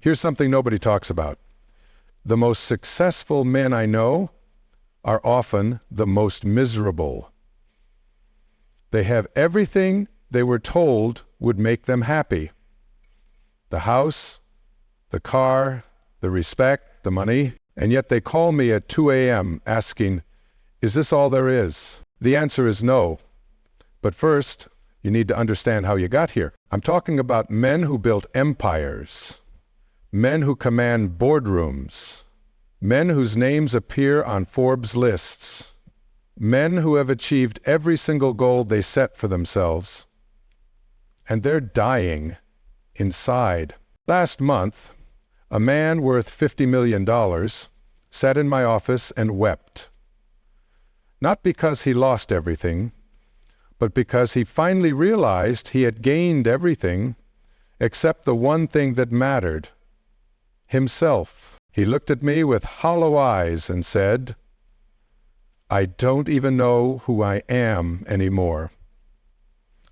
Here's something nobody talks about. The most successful men I know are often the most miserable. They have everything they were told would make them happy. The house, the car, the respect, the money, and yet they call me at 2 a.m. asking, "Is this all there is?" The answer is no. But first, you need to understand how you got here. I'm talking about men who built empires, men who command boardrooms, men whose names appear on Forbes lists, men who have achieved every single goal they set for themselves, and they're dying inside. Last month, a man worth $50 million sat in my office and wept. Not because he lost everything, but because he finally realized he had gained everything except the one thing that mattered: himself. He looked at me with hollow eyes and said, "I don't even know who I am anymore.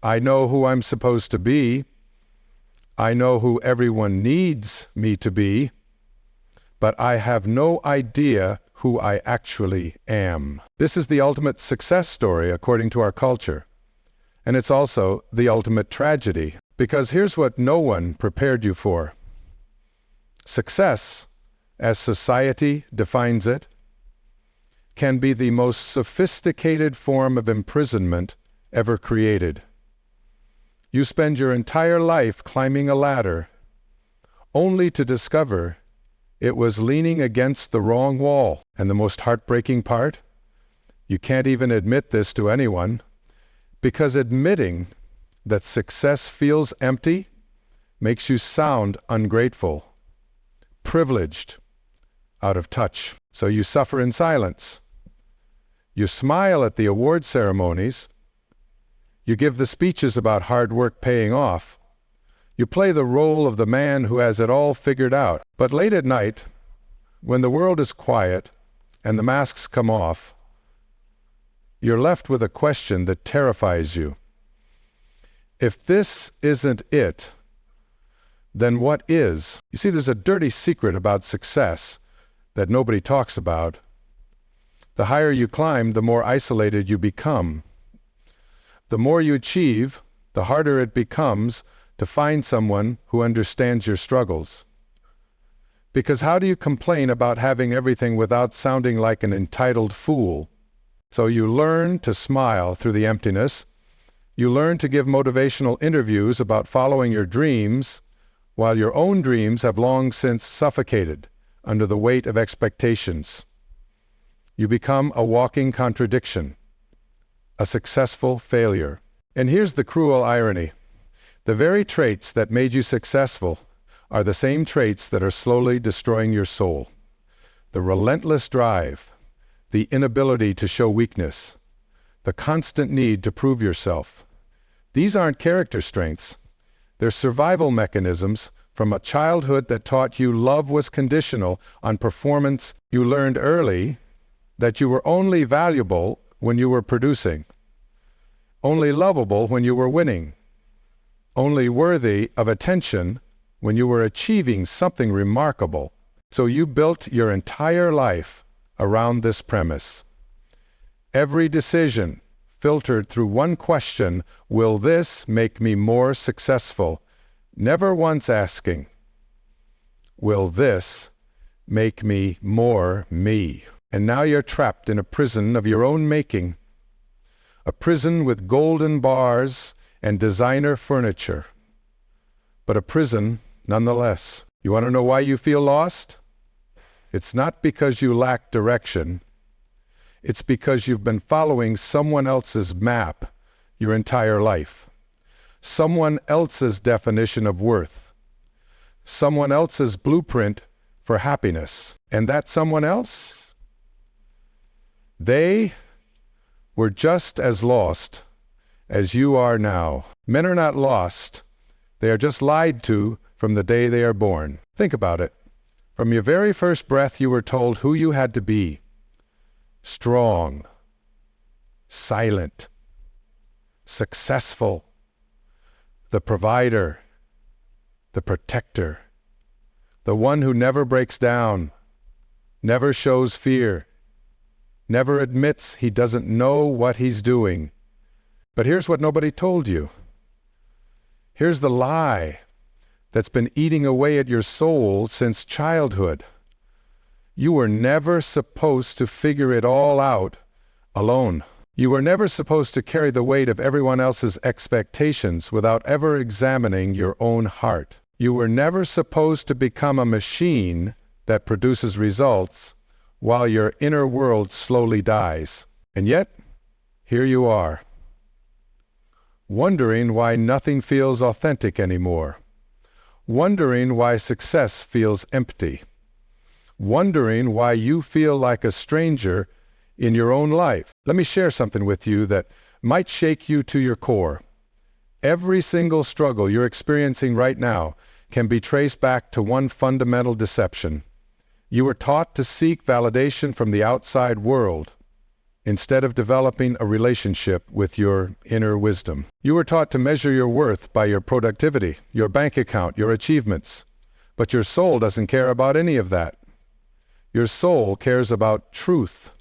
I know who I'm supposed to be. I know who everyone needs me to be, but I have no idea who I actually am." This is the ultimate success story according to our culture. And it's also the ultimate tragedy, because here's what no one prepared you for. Success, as society defines it, can be the most sophisticated form of imprisonment ever created. You spend your entire life climbing a ladder, only to discover it was leaning against the wrong wall. And the most heartbreaking part? You can't even admit this to anyone, because admitting that success feels empty makes you sound ungrateful, privileged, out of touch. So you suffer in silence. You smile at the award ceremonies. You give the speeches about hard work paying off. You play the role of the man who has it all figured out. But late at night, when the world is quiet and the masks come off, you're left with a question that terrifies you. If this isn't it, then what is? You see, there's a dirty secret about success that nobody talks about. The higher you climb, the more isolated you become. The more you achieve, the harder it becomes to find someone who understands your struggles. Because how do you complain about having everything without sounding like an entitled fool? So you learn to smile through the emptiness. You learn to give motivational interviews about following your dreams, while your own dreams have long since suffocated under the weight of expectations. You become a walking contradiction, a successful failure. And here's the cruel irony. The very traits that made you successful are the same traits that are slowly destroying your soul. The relentless drive, the inability to show weakness, the constant need to prove yourself. These aren't character strengths. They're survival mechanisms from a childhood that taught you love was conditional on performance. You learned early that you were only valuable when you were producing, only lovable when you were winning, only worthy of attention when you were achieving something remarkable. So you built your entire life around this premise. Every decision filtered through one question: will this make me more successful? Never once asking, will this make me more me? And now you're trapped in a prison of your own making, a prison with golden bars and designer furniture, but a prison nonetheless. You want to know why you feel lost? It's not because you lack direction. It's because you've been following someone else's map your entire life, someone else's definition of worth, someone else's blueprint for happiness. And that someone else, they were just as lost as you are now. Men are not lost. They are just lied to from the day they are born. Think about it. From your very first breath, you were told who you had to be: strong, silent, successful, the provider, the protector, the one who never breaks down, never shows fear, never admits he doesn't know what he's doing. But here's what nobody told you. Here's the lie that's been eating away at your soul since childhood. You were never supposed to figure it all out alone. You were never supposed to carry the weight of everyone else's expectations without ever examining your own heart. You were never supposed to become a machine that produces results while your inner world slowly dies. And yet, here you are, wondering why nothing feels authentic anymore, wondering why success feels empty, wondering why you feel like a stranger in your own life. Let me share something with you that might shake you to your core. Every single struggle you're experiencing right now can be traced back to one fundamental deception. You were taught to seek validation from the outside world instead of developing a relationship with your inner wisdom. You were taught to measure your worth by your productivity, your bank account, your achievements. But your soul doesn't care about any of that. Your soul cares about truth,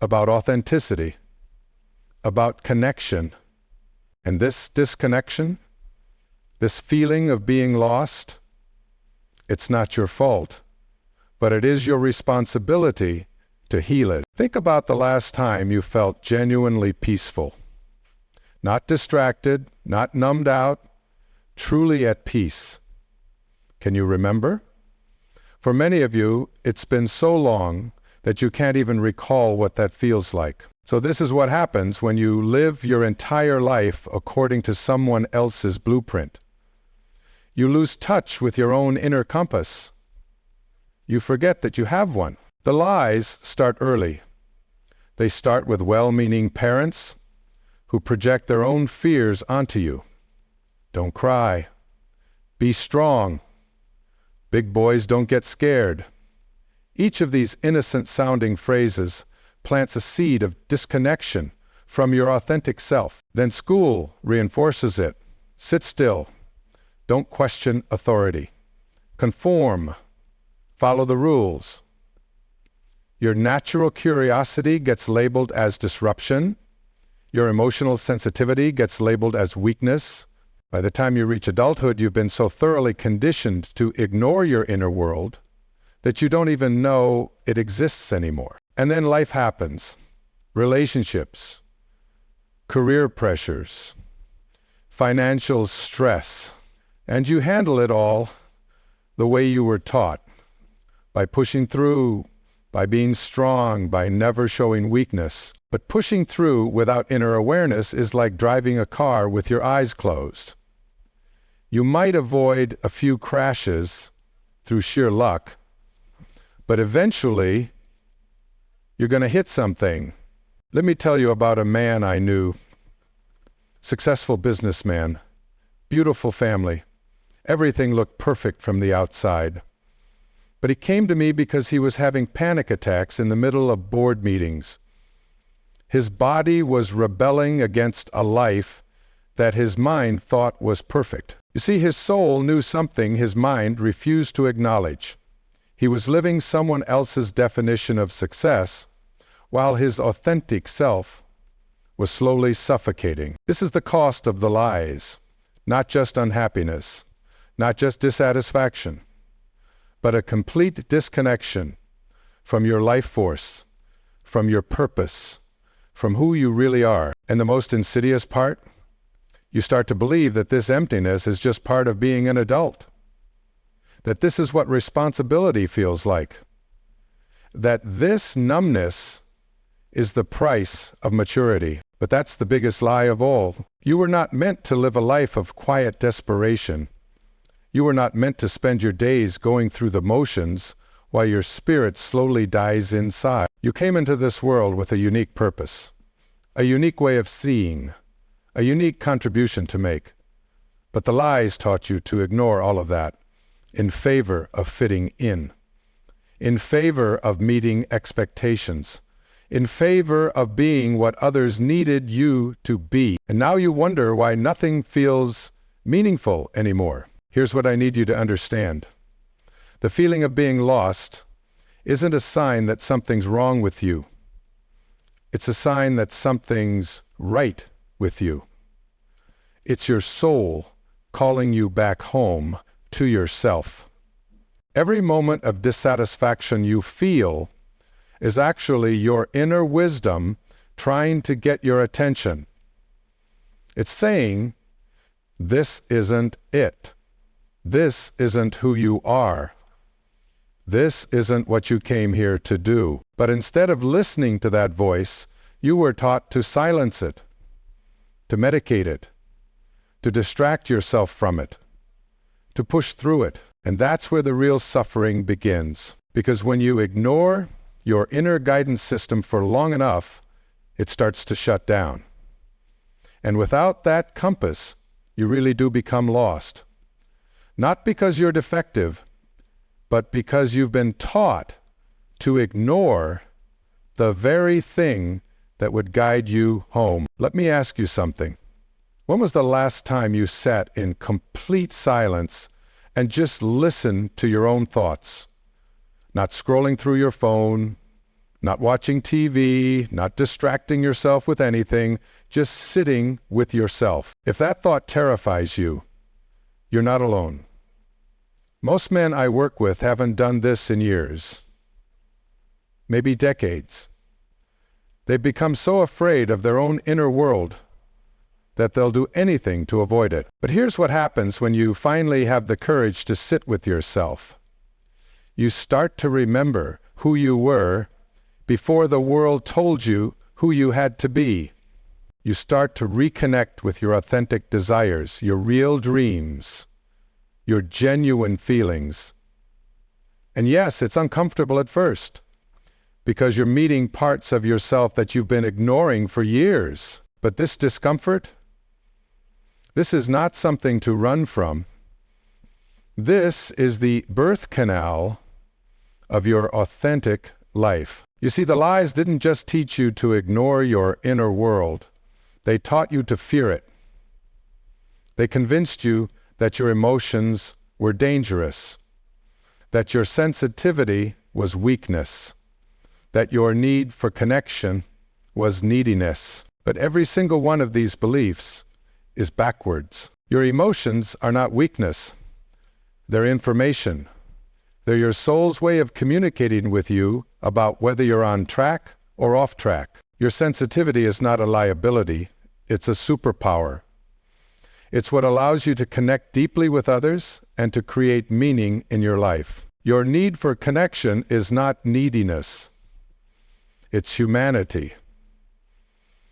about authenticity, about connection. And this disconnection, this feeling of being lost, it's not your fault, but it is your responsibility to heal it. Think about the last time you felt genuinely peaceful, not distracted, not numbed out, truly at peace. Can you remember? For many of you, it's been so long that you can't even recall what that feels like. So this is what happens when you live your entire life according to someone else's blueprint. You lose touch with your own inner compass. You forget that you have one. The lies start early. They start with well-meaning parents who project their own fears onto you. Don't cry. Be strong. Big boys don't get scared. Each of these innocent-sounding phrases plants a seed of disconnection from your authentic self. Then school reinforces it. Sit still. Don't question authority. Conform. Follow the rules. Your natural curiosity gets labeled as disruption. Your emotional sensitivity gets labeled as weakness. By the time you reach adulthood, you've been so thoroughly conditioned to ignore your inner world that you don't even know it exists anymore. And then life happens. Relationships, career pressures, financial stress, and you handle it all the way you were taught, by pushing through, by being strong, by never showing weakness. But pushing through without inner awareness is like driving a car with your eyes closed. You might avoid a few crashes through sheer luck, but eventually you're going to hit something. Let me tell you about a man I knew, successful businessman, beautiful family. Everything looked perfect from the outside. But he came to me because he was having panic attacks in the middle of board meetings. His body was rebelling against a life that his mind thought was perfect. You see, his soul knew something his mind refused to acknowledge. He was living someone else's definition of success, while his authentic self was slowly suffocating. This is the cost of the lies, not just unhappiness, not just dissatisfaction, but a complete disconnection from your life force, from your purpose, from who you really are. And the most insidious part? You start to believe that this emptiness is just part of being an adult, that this is what responsibility feels like, that this numbness is the price of maturity. But that's the biggest lie of all. You were not meant to live a life of quiet desperation. You were not meant to spend your days going through the motions while your spirit slowly dies inside. You came into this world with a unique purpose, a unique way of seeing, a unique contribution to make. But the lies taught you to ignore all of that in favor of fitting in favor of meeting expectations, in favor of being what others needed you to be. And now you wonder why nothing feels meaningful anymore. Here's what I need you to understand. The feeling of being lost isn't a sign that something's wrong with you. It's a sign that something's right with you. It's your soul calling you back home to yourself. Every moment of dissatisfaction you feel is actually your inner wisdom trying to get your attention. It's saying, this isn't it. This isn't who you are. This isn't what you came here to do. But instead of listening to that voice, you were taught to silence it, to medicate it, to distract yourself from it, to push through it. And that's where the real suffering begins. Because when you ignore your inner guidance system for long enough, it starts to shut down. And without that compass, you really do become lost. Not because you're defective, but because you've been taught to ignore the very thing that would guide you home. Let me ask you something. When was the last time you sat in complete silence and just listened to your own thoughts? Not scrolling through your phone, not watching TV, not distracting yourself with anything, just sitting with yourself. If that thought terrifies you, you're not alone. Most men I work with haven't done this in years, maybe decades. They've become so afraid of their own inner world that they'll do anything to avoid it. But here's what happens when you finally have the courage to sit with yourself. You start to remember who you were before the world told you who you had to be. You start to reconnect with your authentic desires, your real dreams, your genuine feelings. And yes, it's uncomfortable at first, because you're meeting parts of yourself that you've been ignoring for years. But this discomfort, this is not something to run from. This is the birth canal of your authentic life. You see, the lies didn't just teach you to ignore your inner world. They taught you to fear it. They convinced you that your emotions were dangerous, that your sensitivity was weakness, that your need for connection was neediness. But every single one of these beliefs is backwards. Your emotions are not weakness. They're information. They're your soul's way of communicating with you about whether you're on track or off track. Your sensitivity is not a liability. It's a superpower. It's what allows you to connect deeply with others and to create meaning in your life. Your need for connection is not neediness. It's humanity.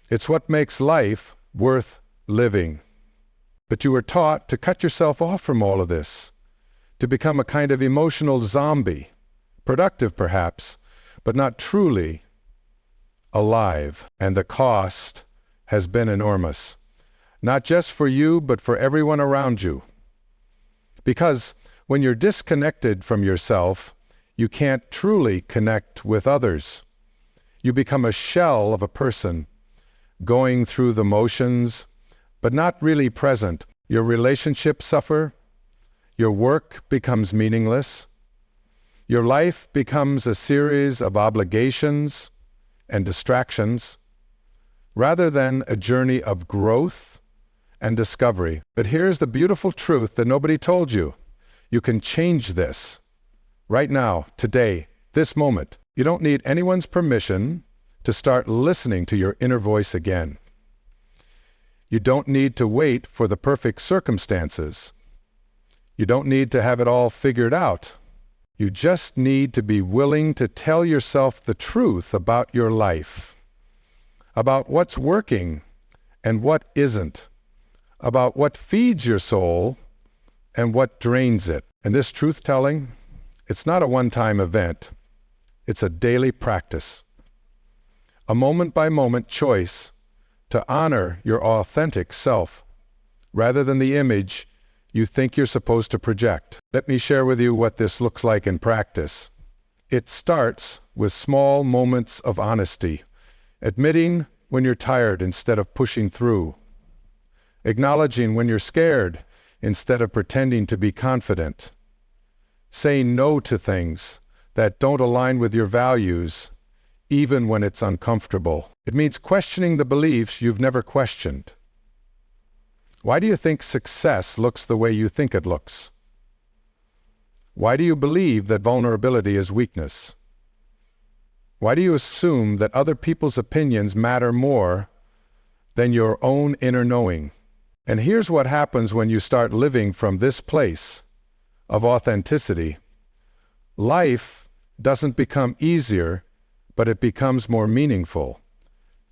It's what makes life worth living. But you were taught to cut yourself off from all of this, to become a kind of emotional zombie, productive perhaps, but not truly alive. And the cost has been enormous. Not just for you, but for everyone around you. Because when you're disconnected from yourself, you can't truly connect with others. You become a shell of a person, going through the motions, but not really present. Your relationships suffer. Your work becomes meaningless. Your life becomes a series of obligations and distractions, rather than a journey of growth and discovery. But here's the beautiful truth that nobody told you. You can change this right now, today, this moment. You don't need anyone's permission to start listening to your inner voice again. You don't need to wait for the perfect circumstances. You don't need to have it all figured out. You just need to be willing to tell yourself the truth about your life, about what's working and what isn't, about what feeds your soul and what drains it. And this truth-telling, it's not a one-time event. It's a daily practice, a moment-by-moment choice to honor your authentic self, rather than the image you think you're supposed to project. Let me share with you what this looks like in practice. It starts with small moments of honesty, admitting when you're tired instead of pushing through, acknowledging when you're scared instead of pretending to be confident, saying no to things that don't align with your values, even when it's uncomfortable. It means questioning the beliefs you've never questioned. Why do you think success looks the way you think it looks? Why do you believe that vulnerability is weakness? Why do you assume that other people's opinions matter more than your own inner knowing? And here's what happens when you start living from this place of authenticity. Life doesn't become easier, but it becomes more meaningful.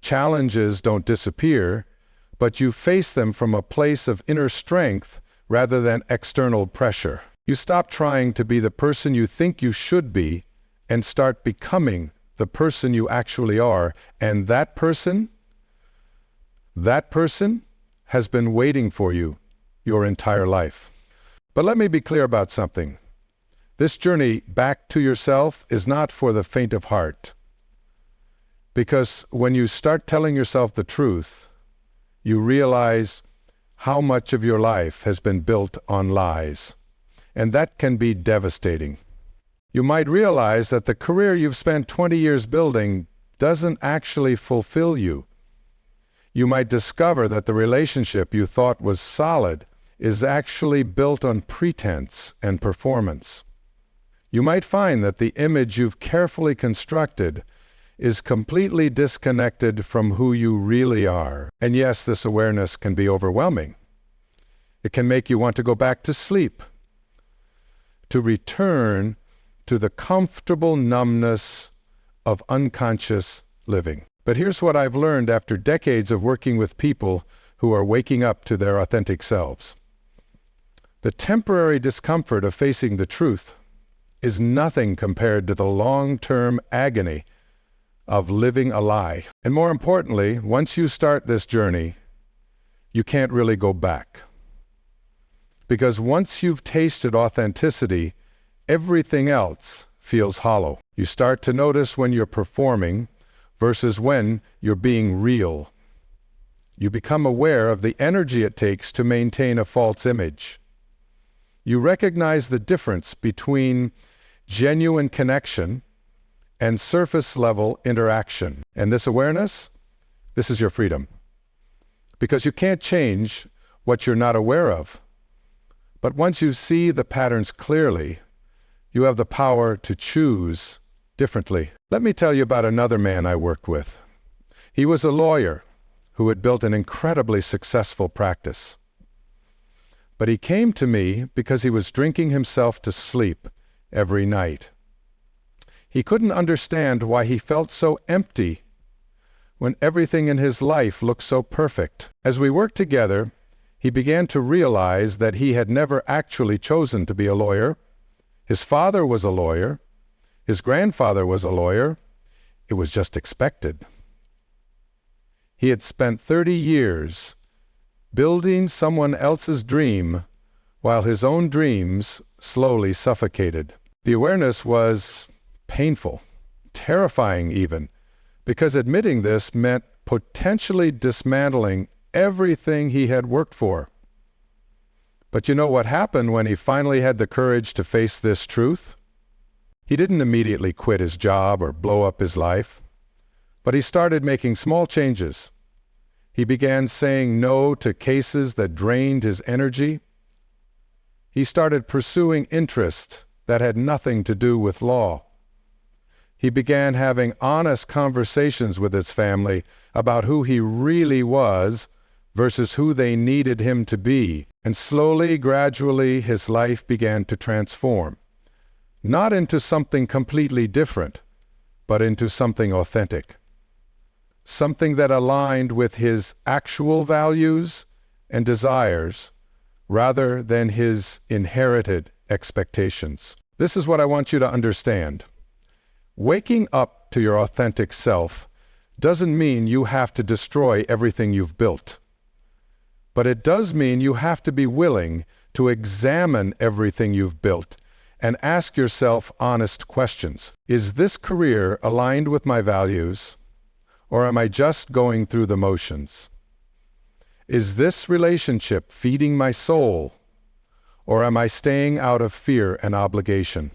Challenges don't disappear, but you face them from a place of inner strength rather than external pressure. You stop trying to be the person you think you should be and start becoming the person you actually are. And that person has been waiting for you your entire life. But let me be clear about something. This journey back to yourself is not for the faint of heart. Because when you start telling yourself the truth, you realize how much of your life has been built on lies. And that can be devastating. You might realize that the career you've spent 20 years building doesn't actually fulfill you. You might discover that the relationship you thought was solid is actually built on pretense and performance. You might find that the image you've carefully constructed is completely disconnected from who you really are. And yes, this awareness can be overwhelming. It can make you want to go back to sleep, to return to the comfortable numbness of unconscious living. But here's what I've learned after decades of working with people who are waking up to their authentic selves. The temporary discomfort of facing the truth is nothing compared to the long-term agony of living a lie. And more importantly, once you start this journey, you can't really go back. Because once you've tasted authenticity, everything else feels hollow. You start to notice when you're performing versus when you're being real. You become aware of the energy it takes to maintain a false image. You recognize the difference between genuine connection and surface-level interaction. And this awareness, this is your freedom. Because you can't change what you're not aware of. But once you see the patterns clearly, you have the power to choose differently. Let me tell you about another man I worked with. He was a lawyer who had built an incredibly successful practice. But he came to me because he was drinking himself to sleep every night. He couldn't understand why he felt so empty when everything in his life looked so perfect. As we worked together, he began to realize that he had never actually chosen to be a lawyer. His father was a lawyer. His grandfather was a lawyer. It was just expected. He had spent 30 years building someone else's dream while his own dreams slowly suffocated. The awareness was painful, terrifying even, because admitting this meant potentially dismantling everything he had worked for. But you know what happened when he finally had the courage to face this truth? He didn't immediately quit his job or blow up his life, but he started making small changes. He began saying no to cases that drained his energy. He started pursuing interests that had nothing to do with law. He began having honest conversations with his family about who he really was versus who they needed him to be. And slowly, gradually, his life began to transform. Not into something completely different, but into something authentic. Something that aligned with his actual values and desires rather than his inherited expectations. This is what I want you to understand. Waking up to your authentic self doesn't mean you have to destroy everything you've built. But it does mean you have to be willing to examine everything you've built and ask yourself honest questions. Is this career aligned with my values, or am I just going through the motions? Is this relationship feeding my soul, Or am I staying out of fear and obligation?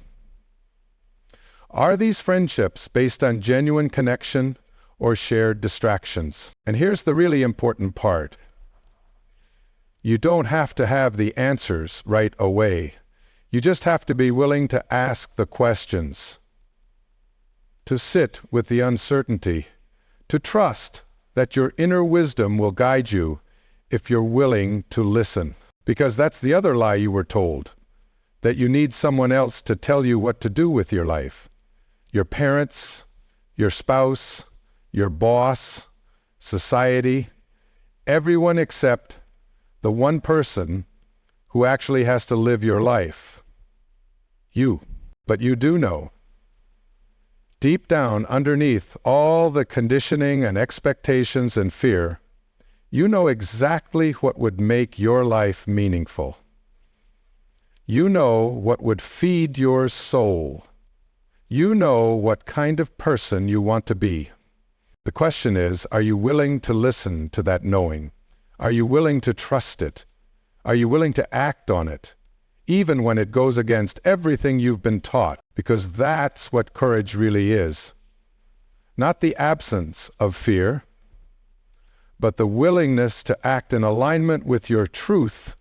Are these friendships based on genuine connection or shared distractions? And here's the really important part. You don't have to have the answers right away. You just have to be willing to ask the questions, to sit with the uncertainty, to trust that your inner wisdom will guide you if you're willing to listen. Because that's the other lie you were told, that you need someone else to tell you what to do with your life. Your parents, your spouse, your boss, society, everyone except the one person who actually has to live your life. You. But you do know. Deep down, underneath all the conditioning and expectations and fear, you know exactly what would make your life meaningful. You know what would feed your soul. You know what kind of person you want to be. The question is, are you willing to listen to that knowing? Are you willing to trust it? Are you willing to act on it, even when it goes against everything you've been taught? Because that's what courage really is. Not the absence of fear, but the willingness to act in alignment with your truth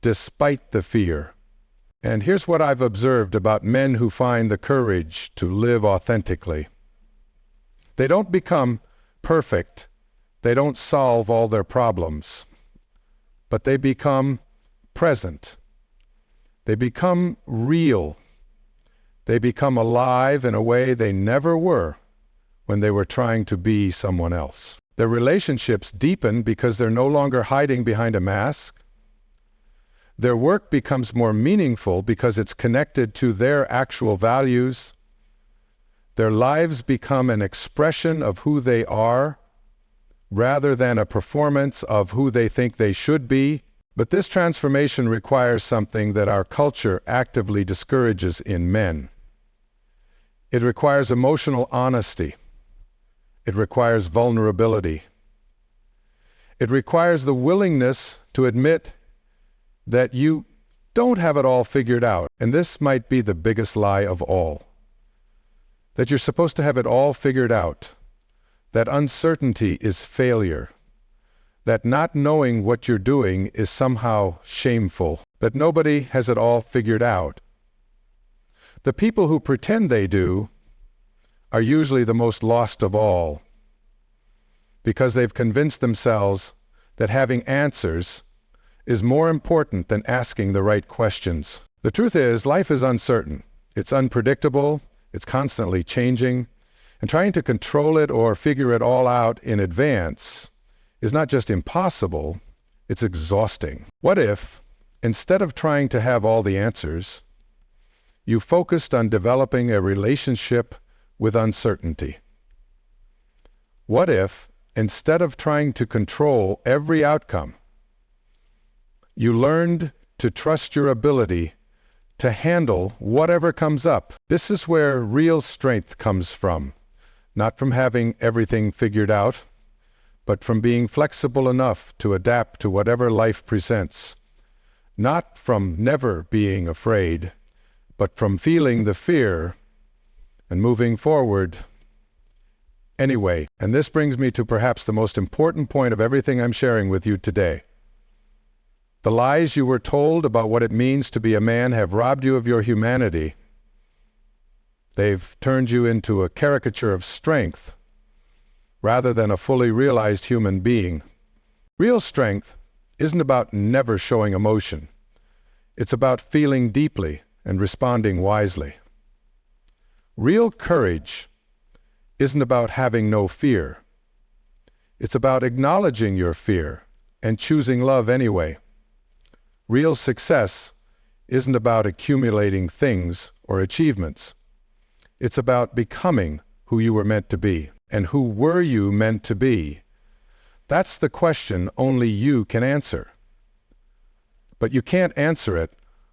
despite the fear. And here's what I've observed about men who find the courage to live authentically. They don't become perfect. They don't solve all their problems. But they become present. They become real. They become alive in a way they never were when they were trying to be someone else. Their relationships deepen because they're no longer hiding behind a mask. Their work becomes more meaningful because it's connected to their actual values. Their lives become an expression of who they are, rather than a performance of who they think they should be. But this transformation requires something that our culture actively discourages in men. It requires emotional honesty. It requires vulnerability. It requires the willingness to admit that you don't have it all figured out. And this might be the biggest lie of all. That you're supposed to have it all figured out. That uncertainty is failure. That not knowing what you're doing is somehow shameful. That nobody has it all figured out. The people who pretend they do are usually the most lost of all, because they've convinced themselves that having answers is more important than asking the right questions. The truth is, life is uncertain. It's unpredictable. It's constantly changing. And trying to control it or figure it all out in advance is not just impossible, it's exhausting. What if, instead of trying to have all the answers, you focused on developing a relationship with uncertainty? What if, instead of trying to control every outcome, you learned to trust your ability to handle whatever comes up? This is where real strength comes from. Not from having everything figured out, but from being flexible enough to adapt to whatever life presents. Not from never being afraid, but from feeling the fear and moving forward anyway. And this brings me to perhaps the most important point of everything I'm sharing with you today. The lies you were told about what it means to be a man have robbed you of your humanity. They've turned you into a caricature of strength rather than a fully realized human being. Real strength isn't about never showing emotion. It's about feeling deeply and responding wisely. Real courage isn't about having no fear. It's about acknowledging your fear and choosing love anyway. Real success isn't about accumulating things or achievements. It's about becoming who you were meant to be. And who were you meant to be? That's the question only you can answer. But you can't answer it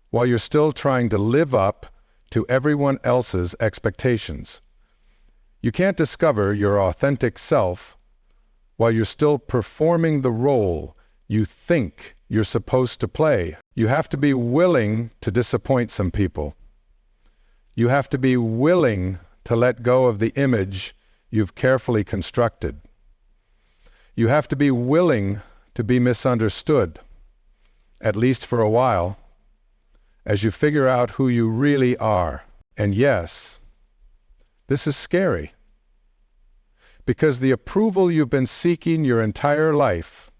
while you're still trying to live up to everyone else's expectations. You can't discover your authentic self while you're still performing the role you think you're supposed to play. You have to be willing to disappoint some people. You have to be willing to let go of the image you've carefully constructed. You have to be willing to be misunderstood, at least for a while, as you figure out who you really are. And yes, this is scary, because the approval you've been seeking your entire life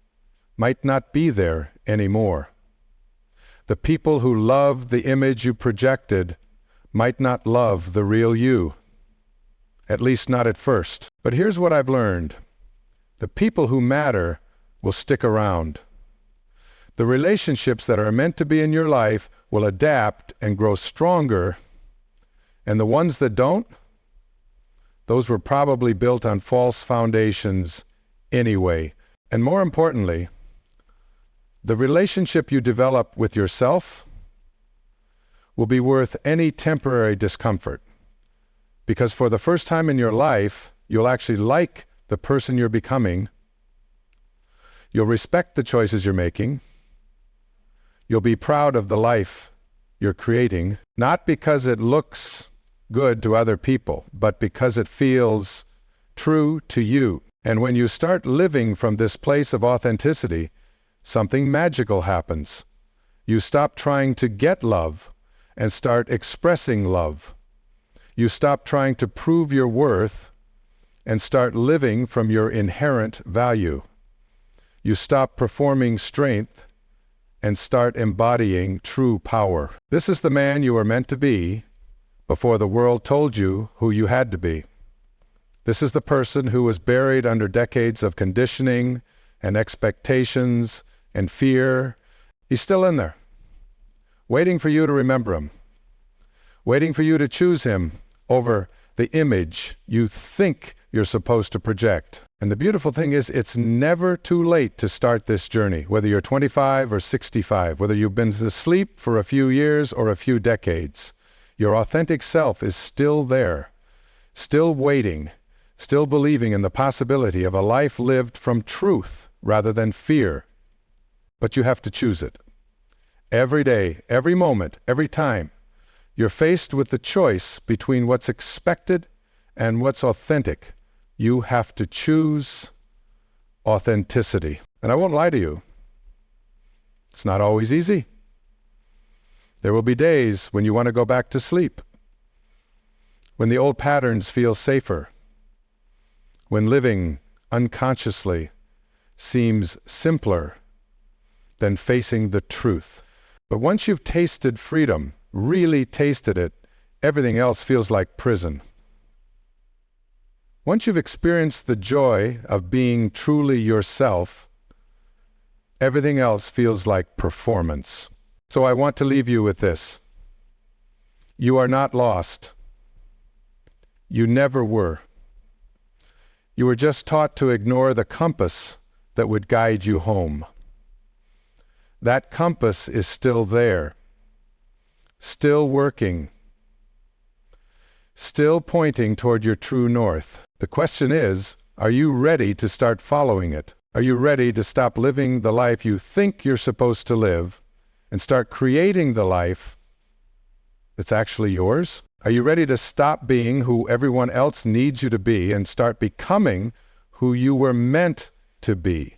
might not be there anymore. The people who loved the image you projected might not love the real you, at least not at first. But here's what I've learned. The people who matter will stick around. The relationships that are meant to be in your life will adapt and grow stronger, and the ones that don't, those were probably built on false foundations anyway. And more importantly, the relationship you develop with yourself will be worth any temporary discomfort, because for the first time in your life, you'll actually like the person you're becoming. You'll respect the choices you're making. You'll be proud of the life you're creating, not because it looks good to other people, but because it feels true to you. And when you start living from this place of authenticity, something magical happens. You stop trying to get love and start expressing love. You stop trying to prove your worth and start living from your inherent value. You stop performing strength and start embodying true power. This is the man you were meant to be before the world told you who you had to be. This is the person who was buried under decades of conditioning and expectations and fear. He's still in there, waiting for you to remember him, waiting for you to choose him over the image you think you're supposed to project. And the beautiful thing is, it's never too late to start this journey, whether you're 25 or 65, whether you've been asleep for a few years or a few decades. Your authentic self is still there, still waiting, still believing in the possibility of a life lived from truth rather than fear. But you have to choose it. Every day, every moment, every time, you're faced with the choice between what's expected and what's authentic. You have to choose authenticity. And I won't lie to you, it's not always easy. There will be days when you want to go back to sleep, when the old patterns feel safer, when living unconsciously seems simpler than facing the truth. But once you've tasted freedom, really tasted it, everything else feels like prison. Once you've experienced the joy of being truly yourself, everything else feels like performance. So I want to leave you with this. You are not lost. You never were. You were just taught to ignore the compass that would guide you home. That compass is still there, still working, still pointing toward your true north. The question is, are you ready to start following it? Are you ready to stop living the life you think you're supposed to live and start creating the life that's actually yours? Are you ready to stop being who everyone else needs you to be and start becoming who you were meant to be?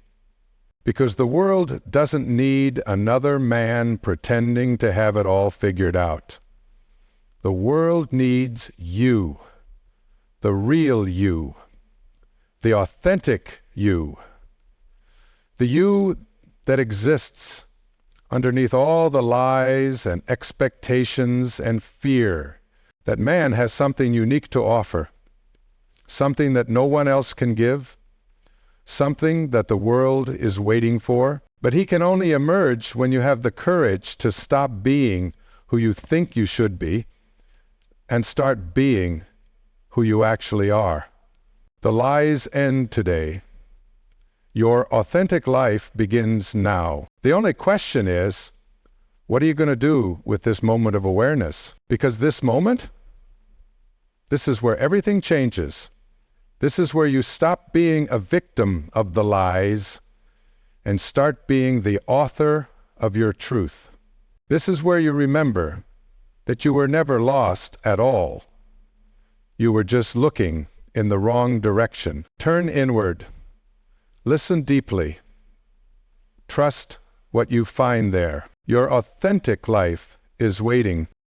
Because the world doesn't need another man pretending to have it all figured out. The world needs you, the real you, the authentic you, the you that exists underneath all the lies and expectations and fear that man has something unique to offer, something that no one else can give, something that the world is waiting for. But he can only emerge when you have the courage to stop being who you think you should be and start being who you actually are. The lies end today. Your authentic life begins now. The only question is, what are you going to do with this moment of awareness? Because this moment, this is where everything changes. This is where you stop being a victim of the lies and start being the author of your truth. This is where you remember that you were never lost at all. You were just looking in the wrong direction. Turn inward. Listen deeply. Trust what you find there. Your authentic life is waiting